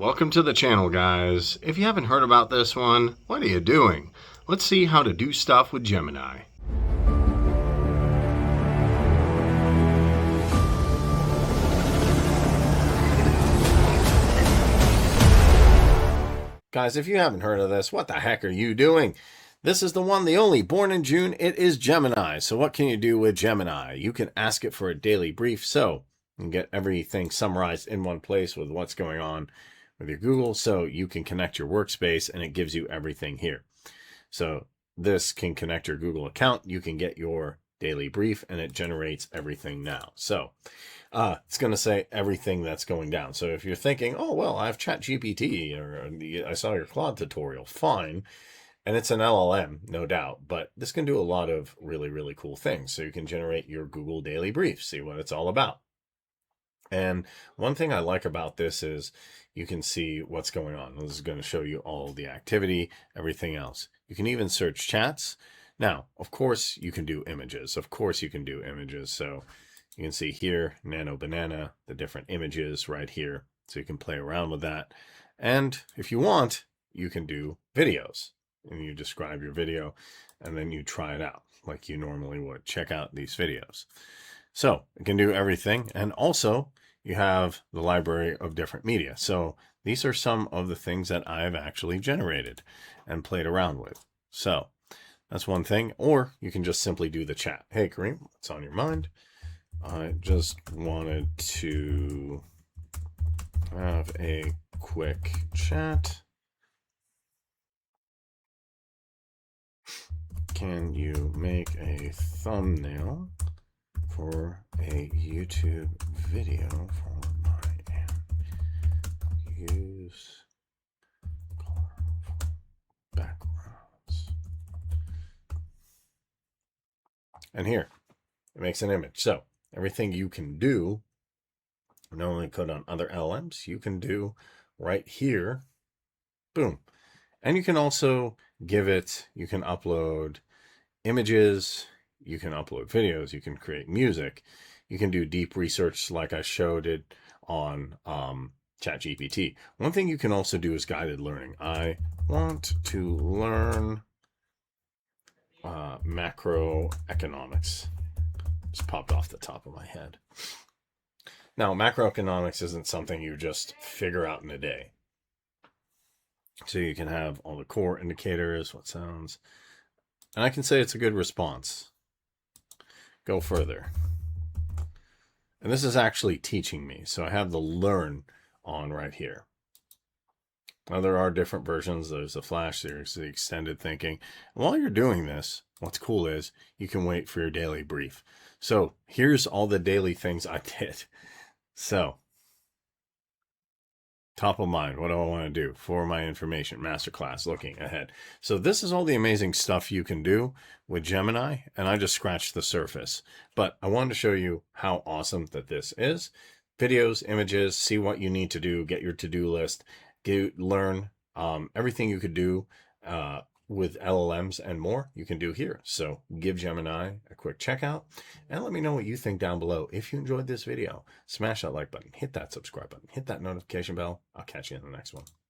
Welcome to the channel, guys. If you haven't heard about this one, what are you doing? Let's see how to do stuff with Gemini. Guys, if you haven't heard of this, what the heck are you doing? This is the one, the only, born in June. It is Gemini. So what can you do with Gemini? You can ask it for a daily brief. So you can get everything summarized in one place with what's going on with your Google. So you can connect your workspace and it gives you everything here. So this can connect your Google account. You can get your daily brief and it generates everything now. So it's going to say everything that's going down. So if you're thinking, oh, well, I have ChatGPT or I saw your Claude tutorial, fine. And it's an LLM, no doubt, but this can do a lot of really, really cool things. So you can generate your Google daily brief, see what it's all about. And one thing I like about this is you can see what's going on. This is going to show you all the activity, everything else. You can even search chats. Now, of course, you can do images. Of course, you can do images. So you can see here, Nano Banana, the different images right here. So you can play around with that. And if you want, you can do videos. And you describe your video and then you try it out like you normally would. Check out these videos. So it can do everything. And also you have the library of different media. So these are some of the things that I've actually generated and played around with. So that's one thing. Or you can just simply do the chat. Hey, Kareem, what's on your mind? I just wanted to have a quick chat. Can you make a thumbnail for a YouTube video for my use colorful backgrounds? And here, it makes an image. So everything you can do, not only code on other LLMs, you can do right here. Boom. And you can also give it, you can upload images, you can upload videos, you can create music, you can do deep research like I showed it on ChatGPT. One thing you can also do is guided learning. I want to learn macroeconomics. Just popped off the top of my head. Now, macroeconomics isn't something you just figure out in a day. So you can have all the core indicators, what sounds, and I can say it's a good response. Go further. And this is actually teaching me. So I have the learn on right here. Now there are different versions. There's the flash, there's the extended thinking. And while you're doing this, what's cool is you can wait for your daily brief. So here's all the daily things I did. So top of mind, what do I want to do for my information masterclass, looking ahead. So this is all the amazing stuff you can do with Gemini, and I just scratched the surface, but I wanted to show you how awesome that this is. Videos, images, see what you need to do, get your to-do list, learn everything you could do with LLMs and more you can do here. So give Gemini a quick checkout and let me know what you think down below. If you enjoyed this video, smash that like button, hit that subscribe button, hit that notification bell. I'll catch you in the next one.